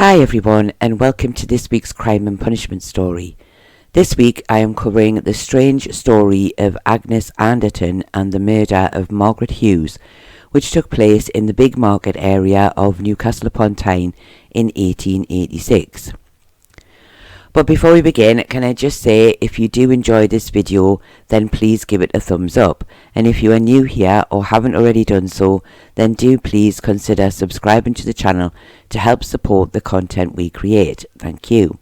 Hi everyone, and welcome to this week's Crime and Punishment story. This week I am covering the strange story of Agnes Anderton and the murder of Margaret Hughes, which took place in the Bigg Market area of Newcastle Upon Tyne in 1886. But before we begin, can I just say, if you do enjoy this video, then please give it a thumbs up. And if you are new here or haven't already done so, then do please consider subscribing to the channel to help support the content we create. Thank you.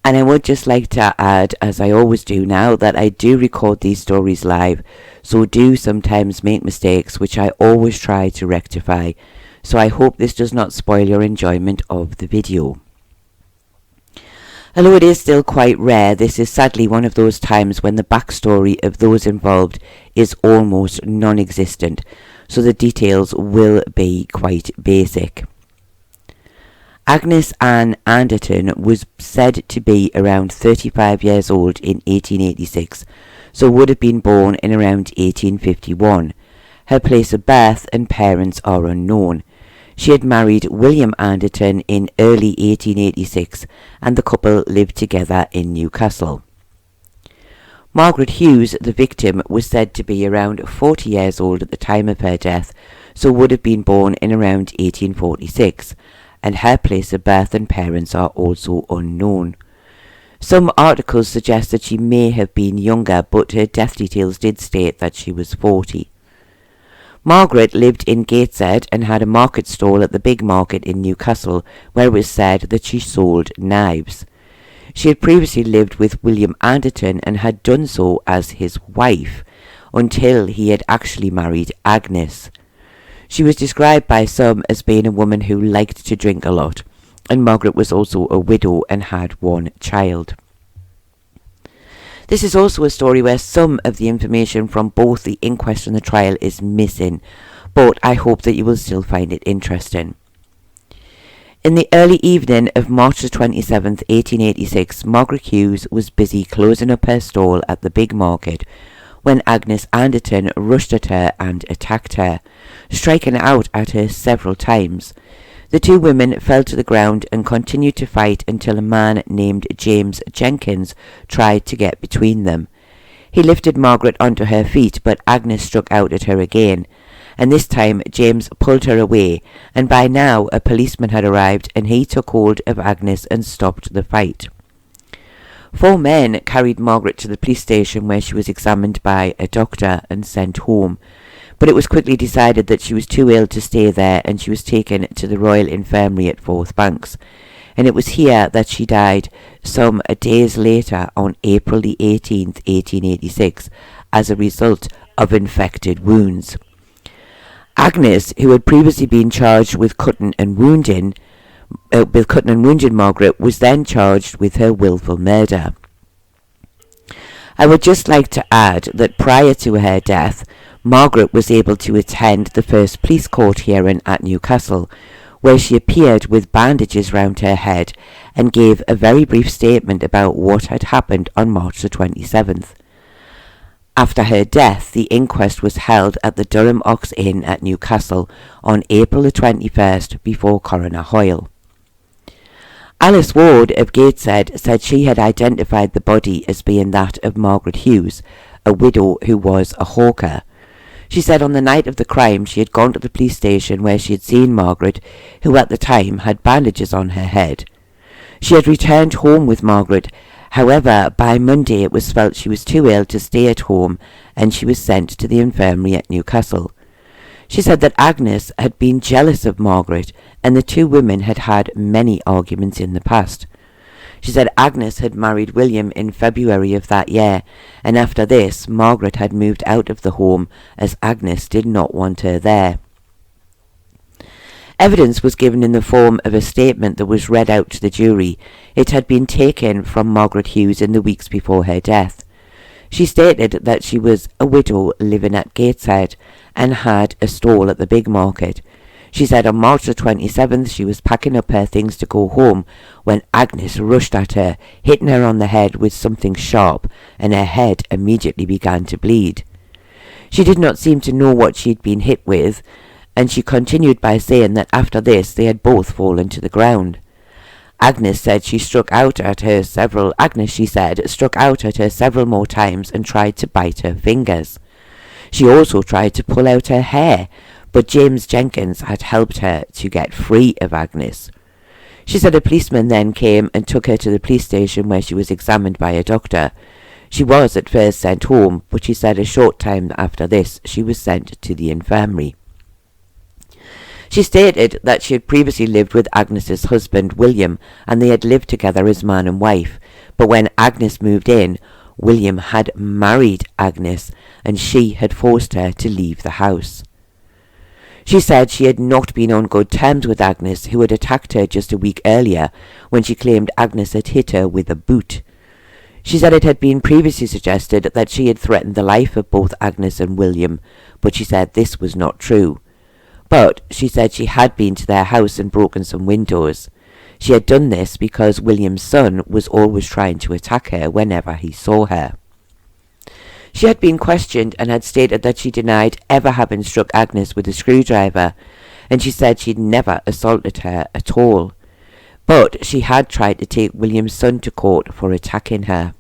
And I would just like to add, as I always do now, that I do record these stories live, so do sometimes make mistakes, which I always try to rectify. So I hope this does not spoil your enjoyment of the video. Although it is still quite rare, this is sadly one of those times when the backstory of those involved is almost non-existent, so the details will be quite basic. Agnes Ann Anderton was said to be around 35 years old in 1886, so would have been born in around 1851. Her place of birth and parents are unknown. She had married William Anderton in early 1886, and the couple lived together in Newcastle. Margaret Hughes, the victim, was said to be around 40 years old at the time of her death, so would have been born in around 1846, and her place of birth and parents are also unknown. Some articles suggest that she may have been younger, but her death details did state that she was 40. Margaret lived in Gateshead and had a market stall at the Bigg Market in Newcastle, where it was said that she sold knives. She had previously lived with William Anderton and had done so as his wife, until he had actually married Agnes. She was described by some as being a woman who liked to drink a lot, and Margaret was also a widow and had one child. This is also a story where some of the information from both the inquest and the trial is missing, but I hope that you will still find it interesting. In the early evening of March the 27th, 1886, Margaret Hughes was busy closing up her stall at the Bigg Market when Agnes Anderton rushed at her and attacked her, striking out at her several times. The two women fell to the ground and continued to fight until a man named James Jenkins tried to get between them. He lifted Margaret onto her feet, but Agnes struck out at her again, and this time James pulled her away, and by now a policeman had arrived and he took hold of Agnes and stopped the fight. 4 men carried Margaret to the police station, where she was examined by a doctor and sent home. But it was quickly decided that she was too ill to stay there, and she was taken to the Royal Infirmary at Forthbanks. And it was here that she died some days later on April the 18th, 1886, as a result of infected wounds. Agnes, who had previously been charged with cutting and wounding Margaret, was then charged with her willful murder. I would just like to add that prior to her death, Margaret was able to attend the first police court hearing at Newcastle, where she appeared with bandages round her head and gave a very brief statement about what had happened on March the 27th. After her death, the inquest was held at the Durham Ox Inn at Newcastle on April the 21st before Coroner Hoyle. Alice Ward of Gateshead said she had identified the body as being that of Margaret Hughes, a widow who was a hawker. She said on the night of the crime she had gone to the police station where she had seen Margaret, who at the time had bandages on her head. She had returned home with Margaret. However, by Monday it was felt she was too ill to stay at home, and she was sent to the infirmary at Newcastle. She said that Agnes had been jealous of Margaret, and the two women had had many arguments in the past. She said Agnes had married William in February of that year, and after this Margaret had moved out of the home as Agnes did not want her there. Evidence was given in the form of a statement that was read out to the jury. It had been taken from Margaret Hughes in the weeks before her death. She stated that she was a widow living at Gateshead and had a stall at the Bigg Market. She said on March the 27th she was packing up her things to go home when Agnes rushed at her, hitting her on the head with something sharp, and her head immediately began to bleed. She did not seem to know what she had been hit with, and she continued by saying that after this they had both fallen to the ground. Agnes said she struck out at her several more times and tried to bite her fingers. She also tried to pull out her hair, but James Jenkins had helped her to get free of Agnes. She said a policeman then came and took her to the police station where she was examined by a doctor. She was at first sent home, but she said a short time after this she was sent to the infirmary. She stated that she had previously lived with Agnes's husband William, and they had lived together as man and wife, but when Agnes moved in, William had married Agnes and she had forced her to leave the house. She said she had not been on good terms with Agnes, who had attacked her just a week earlier when she claimed Agnes had hit her with a boot. She said it had been previously suggested that she had threatened the life of both Agnes and William, but she said this was not true. But she said she had been to their house and broken some windows. She had done this because William's son was always trying to attack her whenever he saw her. She had been questioned and had stated that she denied ever having struck Agnes with a screwdriver, and she said she'd never assaulted her at all. But she had tried to take William's son to court for attacking her.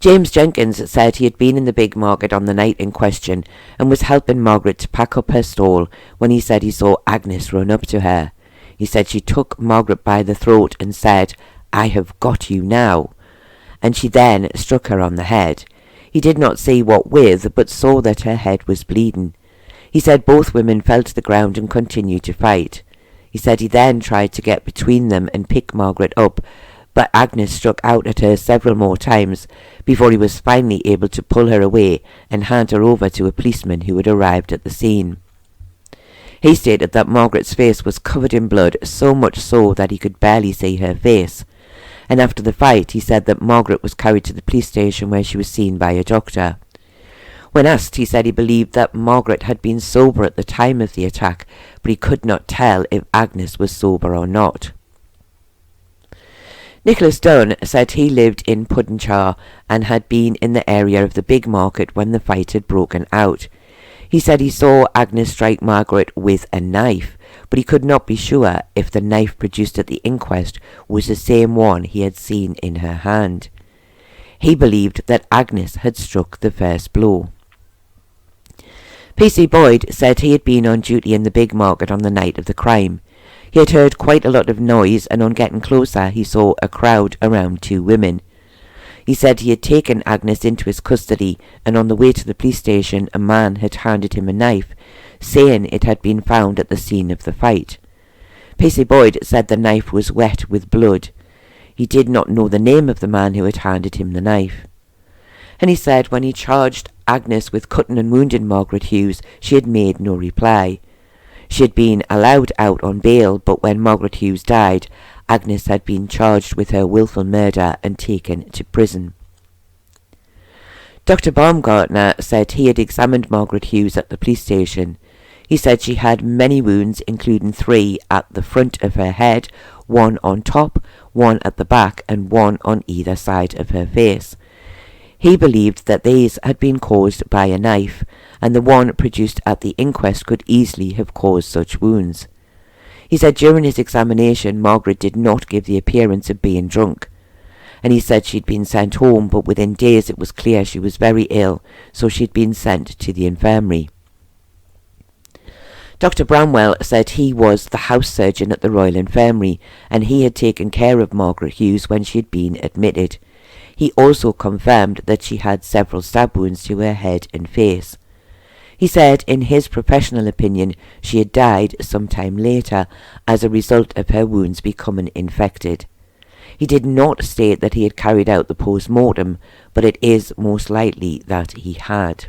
James Jenkins said he had been in the Bigg Market on the night in question and was helping Margaret to pack up her stall when he said he saw Agnes run up to her. He said she took Margaret by the throat and said, "I have got you now," and she then struck her on the head. He did not see what with, but saw that her head was bleeding. He said both women fell to the ground and continued to fight. He said he then tried to get between them and pick Margaret up, but Agnes struck out at her several more times before he was finally able to pull her away and hand her over to a policeman who had arrived at the scene. He stated that Margaret's face was covered in blood, so much so that he could barely see her face, and after the fight he said that Margaret was carried to the police station where she was seen by a doctor. When asked, he said he believed that Margaret had been sober at the time of the attack, but he could not tell if Agnes was sober or not. Nicholas Dunn said he lived in Puddinchar and had been in the area of the Bigg Market when the fight had broken out. He said he saw Agnes strike Margaret with a knife, but he could not be sure if the knife produced at the inquest was the same one he had seen in her hand. He believed that Agnes had struck the first blow. P.C. Boyd said he had been on duty in the Bigg Market on the night of the crime. He had heard quite a lot of noise, and on getting closer he saw a crowd around two women. He said he had taken Agnes into his custody, and on the way to the police station a man had handed him a knife, saying it had been found at the scene of the fight. P.C. Boyd said the knife was wet with blood. He did not know the name of the man who had handed him the knife. And he said when he charged Agnes with cutting and wounding Margaret Hughes, she had made no reply. She had been allowed out on bail, but when Margaret Hughes died, Agnes had been charged with her wilful murder and taken to prison. Dr. Baumgartner said he had examined Margaret Hughes at the police station. He said she had many wounds, including 3 at the front of her head, 1 on top, 1 at the back, and 1 on either side of her face. He believed that these had been caused by a knife, and the one produced at the inquest could easily have caused such wounds. He said during his examination Margaret did not give the appearance of being drunk, and he said she'd been sent home, but within days it was clear she was very ill, so she'd been sent to the infirmary. Dr. Bramwell said he was the house surgeon at the Royal Infirmary, and he had taken care of Margaret Hughes when she had been admitted. He also confirmed that she had several stab wounds to her head and face. He said in his professional opinion she had died sometime later as a result of her wounds becoming infected. He did not state that he had carried out the post-mortem, but it is most likely that he had.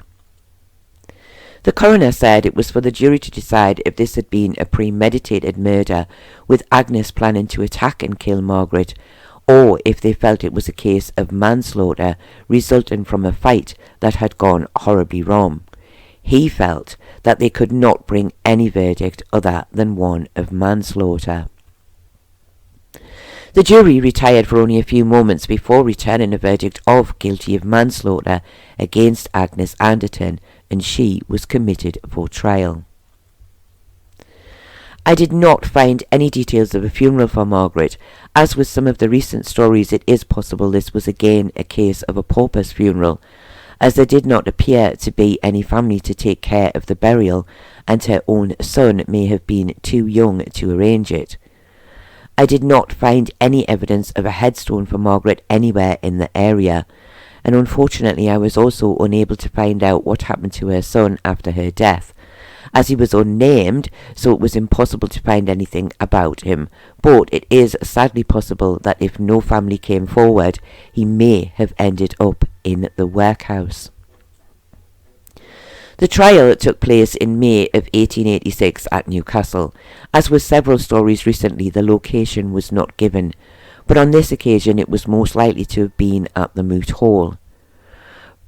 The coroner said it was for the jury to decide if this had been a premeditated murder with Agnes planning to attack and kill Margaret, or if they felt it was a case of manslaughter resulting from a fight that had gone horribly wrong. He felt that they could not bring any verdict other than one of manslaughter. The jury retired for only a few moments before returning a verdict of guilty of manslaughter against Agnes Anderton, and she was committed for trial. I did not find any details of a funeral for Margaret. As with some of the recent stories, it is possible this was again a case of a pauper's funeral, as there did not appear to be any family to take care of the burial, and her own son may have been too young to arrange it. I did not find any evidence of a headstone for Margaret anywhere in the area, and unfortunately I was also unable to find out what happened to her son after her death, as he was unnamed, so it was impossible to find anything about him, but it is sadly possible that if no family came forward, he may have ended up in the workhouse. The trial took place in May of 1886 at Newcastle. As with several stories recently, the location was not given, but on this occasion it was most likely to have been at the Moot Hall.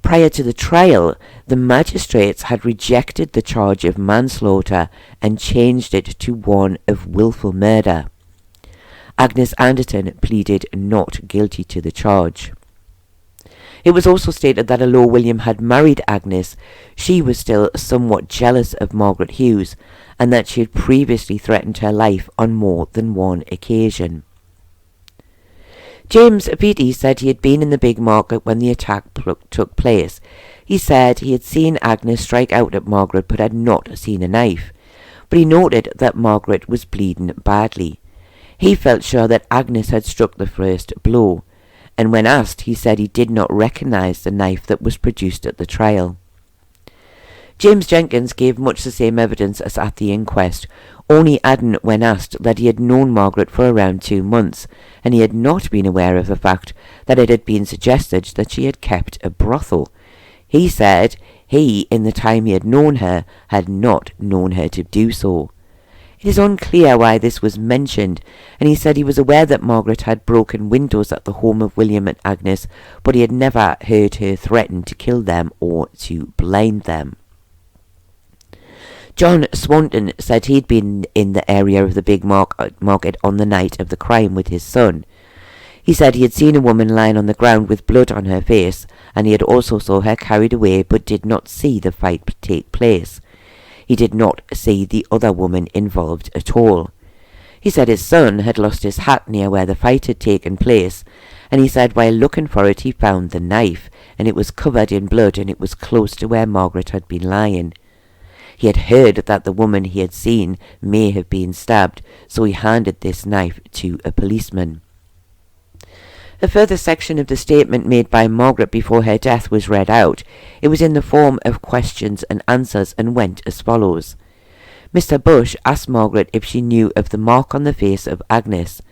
Prior to the trial, the magistrates had rejected the charge of manslaughter and changed it to one of wilful murder. Agnes Anderton pleaded not guilty to the charge. It was also stated that although William had married Agnes, she was still somewhat jealous of Margaret Hughes, and that she had previously threatened her life on more than one occasion. James Beattie said he had been in the Bigg Market when the attack took place. He said he had seen Agnes strike out at Margaret but had not seen a knife, but he noted that Margaret was bleeding badly. He felt sure that Agnes had struck the first blow, and when asked he said he did not recognise the knife that was produced at the trial. James Jenkins gave much the same evidence as at the inquest, only adding when asked that he had known Margaret for around 2 months, and he had not been aware of the fact that it had been suggested that she had kept a brothel. He said he, in the time he had known her, had not known her to do so. It is unclear why this was mentioned, and he said he was aware that Margaret had broken windows at the home of William and Agnes, but he had never heard her threaten to kill them or to blind them. John Swanton said he'd been in the area of the Bigg Market on the night of the crime with his son. He said he had seen a woman lying on the ground with blood on her face, and he had also saw her carried away but did not see the fight take place. He did not see the other woman involved at all. He said his son had lost his hat near where the fight had taken place, and he said while looking for it he found the knife, and it was covered in blood and it was close to where Margaret had been lying. He had heard that the woman he had seen may have been stabbed, so he handed this knife to a policeman. A further section of the statement made by Margaret before her death was read out. It was in the form of questions and answers and went as follows. Mr. Bush asked Margaret if she knew of the mark on the face of Agnes,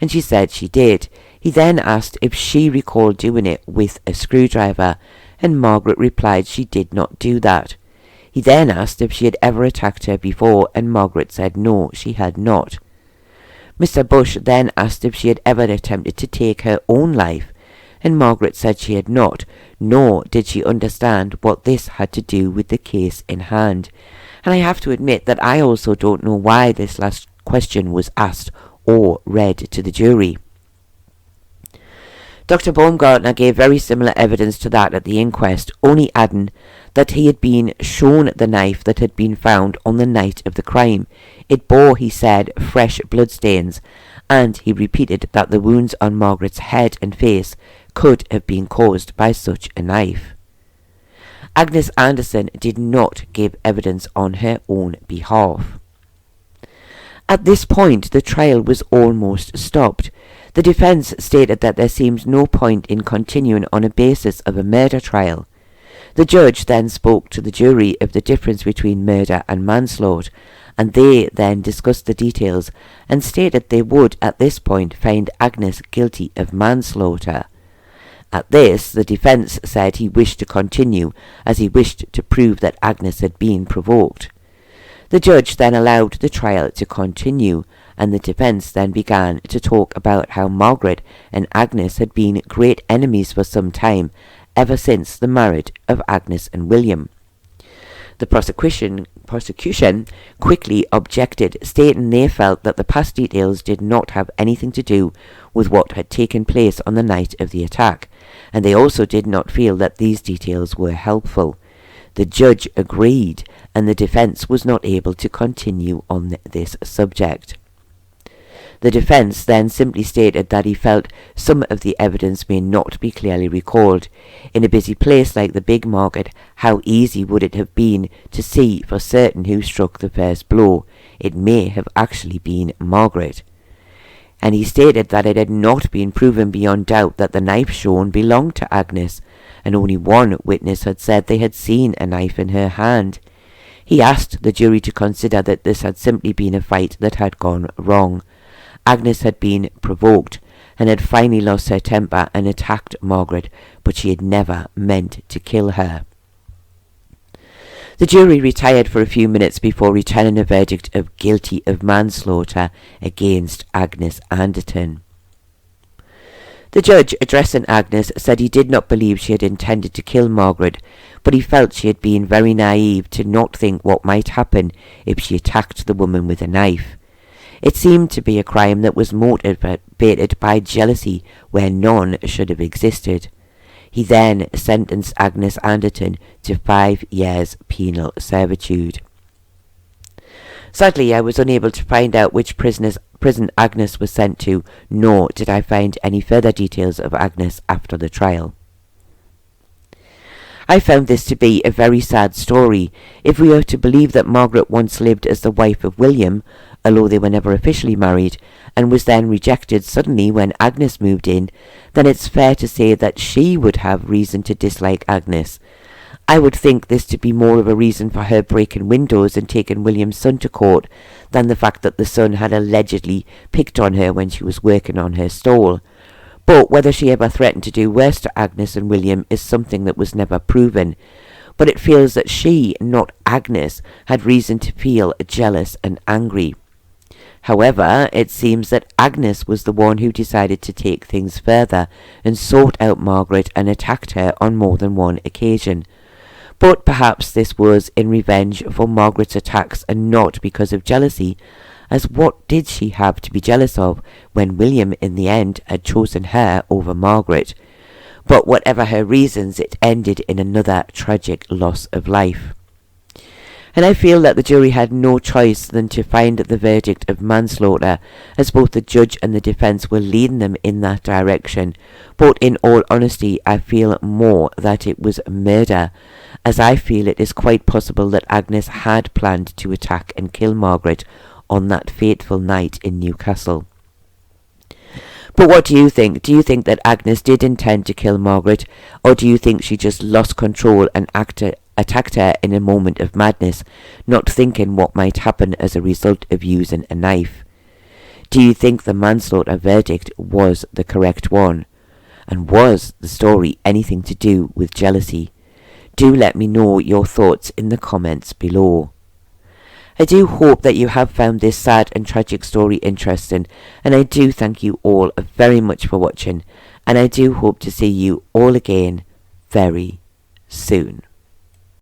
and she said she did. He then asked if she recalled doing it with a screwdriver, and Margaret replied she did not do that. He then asked if she had ever attacked her before, and Margaret said no, she had not. Mr. Bush then asked if she had ever attempted to take her own life, and Margaret said she had not, nor did she understand what this had to do with the case in hand. And I have to admit that I also don't know why this last question was asked or read to the jury. Dr. Baumgartner gave very similar evidence to that at the inquest, only adding that he had been shown the knife that had been found on the night of the crime. It bore, he said, fresh bloodstains, and he repeated that the wounds on Margaret's head and face could have been caused by such a knife. Agnes Anderton did not give evidence on her own behalf. At this point, the trial was almost stopped. The defence stated that there seemed no point in continuing on a basis of a murder trial. The judge then spoke to the jury of the difference between murder and manslaughter, and they then discussed the details and stated they would at this point find Agnes guilty of manslaughter. At this, the defence said he wished to continue, as he wished to prove that Agnes had been provoked. The judge then allowed the trial to continue, and the defence then began to talk about how Margaret and Agnes had been great enemies for some time, ever since the marriage of Agnes and William. The prosecution quickly objected, stating they felt that the past details did not have anything to do with what had taken place on the night of the attack, and they also did not feel that these details were helpful. The judge agreed, and the defence was not able to continue on this subject. The defence then simply stated that he felt some of the evidence may not be clearly recalled. In a busy place like the Bigg Market, how easy would it have been to see for certain who struck the first blow? It may have actually been Margaret. And he stated that it had not been proven beyond doubt that the knife shown belonged to Agnes, and only one witness had said they had seen a knife in her hand. He asked the jury to consider that this had simply been a fight that had gone wrong. Agnes had been provoked and had finally lost her temper and attacked Margaret, but she had never meant to kill her. The jury retired for a few minutes before returning a verdict of guilty of manslaughter against Agnes Anderton. The judge, addressing Agnes, said he did not believe she had intended to kill Margaret, but he felt she had been very naive to not think what might happen if she attacked the woman with a knife. It seemed to be a crime that was motivated by jealousy where none should have existed. He then sentenced Agnes Anderton to 5 years penal servitude. Sadly, I was unable to find out which prison Agnes was sent to, nor did I find any further details of Agnes after the trial. I found this to be a very sad story. If we are to believe that Margaret once lived as the wife of William, although they were never officially married, and was then rejected suddenly when Agnes moved in, then it's fair to say that she would have reason to dislike Agnes. I would think this to be more of a reason for her breaking windows and taking William's son to court than the fact that the son had allegedly picked on her when she was working on her stall. But whether she ever threatened to do worse to Agnes and William is something that was never proven. But it feels that she, not Agnes, had reason to feel jealous and angry. However, it seems that Agnes was the one who decided to take things further and sought out Margaret and attacked her on more than one occasion. But perhaps this was in revenge for Margaret's attacks and not because of jealousy, as what did she have to be jealous of when William in the end had chosen her over Margaret? But whatever her reasons, it ended in another tragic loss of life. And I feel that the jury had no choice than to find the verdict of manslaughter, as both the judge and the defence were leading them in that direction. But in all honesty, I feel more that it was murder, as I feel it is quite possible that Agnes had planned to attack and kill Margaret on that fateful night in Newcastle. But what do you think? Do you think that Agnes did intend to kill Margaret, or do you think she just lost control and attacked her in a moment of madness, not thinking what might happen as a result of using a knife? Do you think the manslaughter verdict was the correct one? And was the story anything to do with jealousy? Do let me know your thoughts in the comments below. I do hope that you have found this sad and tragic story interesting, and I do thank you all very much for watching, and I do hope to see you all again very soon.